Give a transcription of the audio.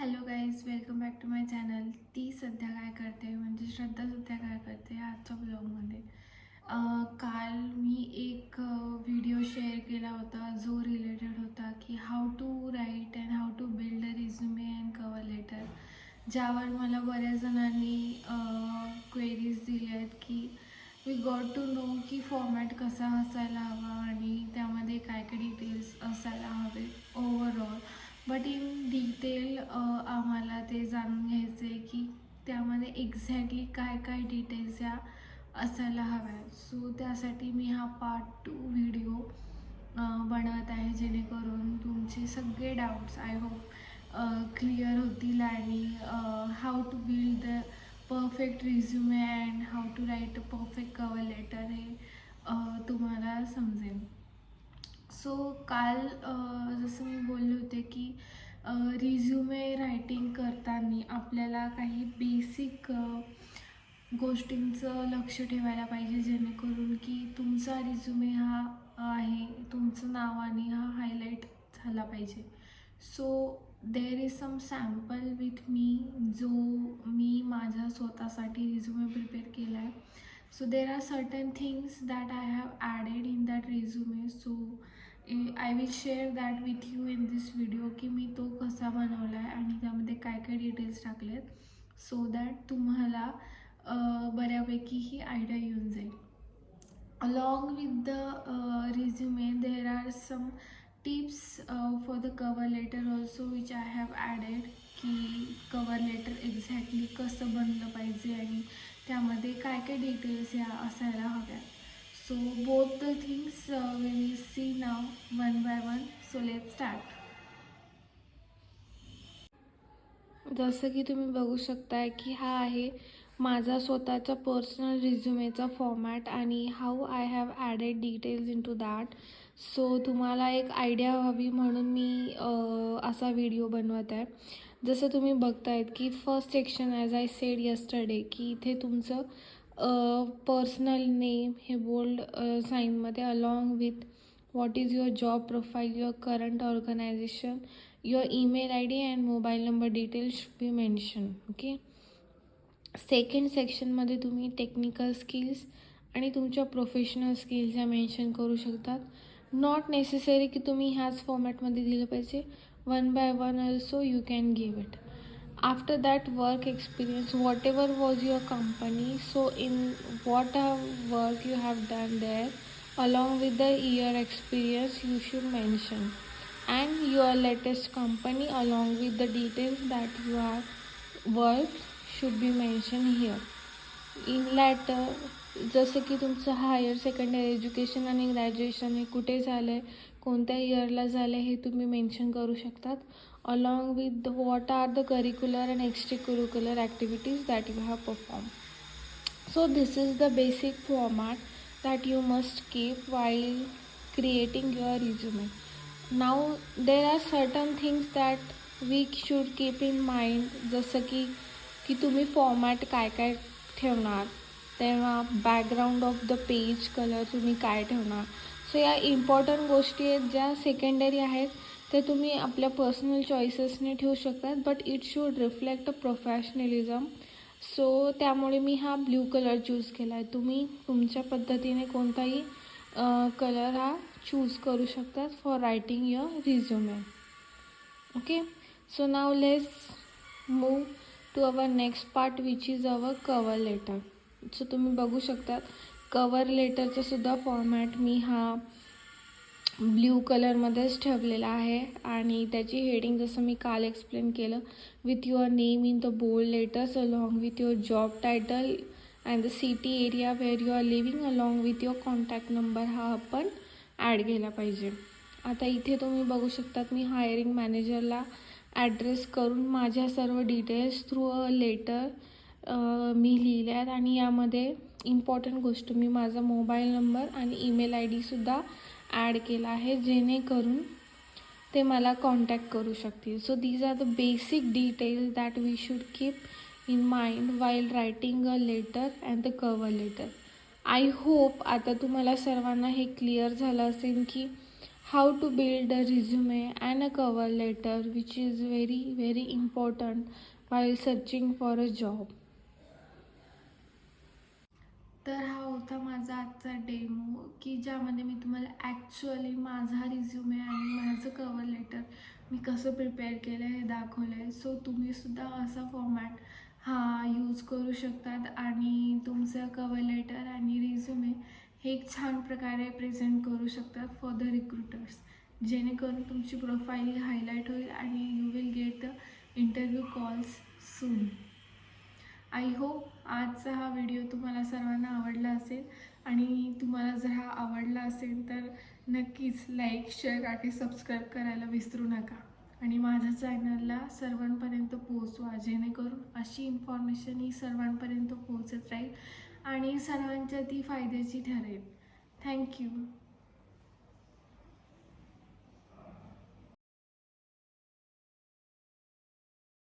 Hello guys, welcome back to my channel. ती सध्या काय करते म्हणजे श्रद्धा सध्या काय करते आजच्या ब्लॉगमध्ये. काल मी एक व्हिडिओ शेअर केला होता जो रिलेटेड होता की how to write and how to build a resume and cover letter, ज्यावर मला बऱ्याच जणांनी क्वेरीज दिल्या आहेत की वी गॉट टू नो की फॉर्मॅट कसा असायला हवा आणि त्यामध्ये काय काय डिटेल्स असायला हवे ओव्हरऑल. बट इन डिटेल आम्हाला ते जाणून घ्यायचं आहे की त्यामध्ये एक्झॅक्टली काय काय डिटेल्स या असायला हव्या. सो त्यासाठी मी हा पार्ट 2 व्हिडिओ बनवत आहे, जेणेकरून तुमचे सगळे डाऊट्स आय होप क्लिअर होतील आणि how to build the perfect resume and how to write a perfect cover letter हे तुम्हाला समजेल. सो काल जसं मी बोलले होते की रिझ्युमे रायटिंग करताना आपल्याला काही बेसिक गोष्टींचं लक्ष ठेवायला पाहिजे, जेणेकरून की तुमचा रिझ्युमे हा आहे तुमचं नावाने हा हायलाईट झाला पाहिजे. So there is some sample with me, जो मी माझ्या स्वतःसाठी रिझ्युमे प्रिपेअर केला आहे. So there are certain things that I have added in that resume. So I will share that with you in this video की मी तो कसा बनवला आहे आणि त्यामध्ये काय काय डिटेल्स टाकलेत, सो दॅट तुम्हाला बऱ्यापैकी ही आयडिया येऊन जाईल. Along with the resume, there are some tips for the cover letter also which I have added, की कवर लेटर एक्झॅक्टली कसं बनलं पाहिजे आणि त्यामध्ये काय काय डिटेल्स या असायला हव्या. So both the things we will see now one by one. So let's start. जसं की तुम्ही बघू शकताय की हा आहे माझा स्वतःचा पर्सनल रिझ्युमेचा फॉर्मॅट आणि how I have added details in to that. So तुम्हाला एक आयडिया हवी म्हणून मी असा व्हिडिओ बनवत आहे. जसं तुम्ही बघतायत की first section as I said yesterday की इथे तुमचं पर्सनल नेम हे बोल्ड साईनमध्ये along with what is your job profile, your current organization, your email id and mobile number details should be mentioned. Okay. Second सेक्शनमध्ये तुम्ही technical skills आणि तुमच्या professional skills या मेन्शन करू शकतात. नॉट नेसेसरी की तुम्ही ह्याच फॉर्मॅटमध्ये दिलं पाहिजे, one by one also you can give it. After that work experience, what ever was your company, so in what work you have done there along with the year experience you should mention, and your latest company along with the details that you have worked should be mentioned here. In later, जसं की तुमचं higher secondary education आणि graduation हे कुठे झालं आहे, कोणत्या इयरला झालं आहे हे तुम्ही मेन्शन करू शकतात. Along with what are the curricular and extra curricular activities that you have perform. So this is the basic format that you must keep while creating your resume. Now there are certain things that we should keep in mind, जसं की तुम्ही format काय काय ठेवणार, तेव्हा background of the page colour तुम्ही काय ठेवणार. सो या इम्पॉर्टंट गोष्टी आहेत ज्या सेकंडरी आहेत, ते तुम्ही आपल्या पर्सनल चॉईसेसने ठेवू शकतात, but it should reflect a professionalism. So त्यामुळे मी हा ब्ल्यू कलर चूज केला आहे. तुम्ही तुमच्या पद्धतीने कोणताही कलर हा चूज करू शकतात for writing your resume. Okay. So now let's move to our next part which is our cover letter. So तुम्ही बघू शकतात कवर लेटरचा सुद्धा फॉर्मॅट मी हा ब्ल्यू कलरमध्येच ठेवलेला आहे आणि त्याची हेडिंग जसं मी काल एक्सप्लेन केलं, with your name in the bold letters along with your job title and the city area where you are living along with your contact number हा आपण ॲड केला पाहिजे. आता इथे तुम्ही बघू शकतात मी हायरिंग मॅनेजरला ॲड्रेस करून माझ्या सर्व डिटेल्स थ्रू अ लेटर मी लिहिले आहेत आणि यामध्ये इम्पॉर्टंट गोष्ट मी माझा मोबाईल नंबर आणि ईमेल आय डीसुद्धा ॲड केला आहे, जेणेकरून ते मला कॉन्टॅक्ट करू शकतील. So these are the basic details that we should keep in mind while writing a letter and the cover letter. I hope आता तुम्हाला सर्वांना हे क्लिअर झालं असेल की how to build a resume and a cover letter, which is very, very important while searching for a job. तर हा होता माझा आजचा डेमो की ज्यामध्ये मी तुम्हाला ॲक्च्युअली माझा रिझ्युमे आणि माझं कवर लेटर मी कसं प्रिपेअर केलं हे दाखवलं आहे. सो तुम्हीसुद्धा असा फॉर्मॅट हा यूज करू शकतात आणि तुमचं कवर लेटर आणि रिझ्युमे हे एक छान प्रकारे प्रेझेंट करू शकतात फॉर द रिक्रुटर्स, जेणेकरून तुमची प्रोफाईल हायलाईट होईल आणि you will get the interview calls soon. I hope आजचा हा व्हिडिओ तुम्हाला सर्वांना आवडला असेल आणि तुम्हाला जर हा आवडला असेल तर नक्कीच लाईक, शेअर आणि सबस्क्राईब करायला विसरू नका आणि माझ्या चॅनलला सर्वांपर्यंत पोहोचवा, जेणेकरून अशी इन्फॉर्मेशन ही सर्वांपर्यंत पोहोचत राहील आणि सर्वांच्या ती फायद्याची ठरेल. थँक्यू.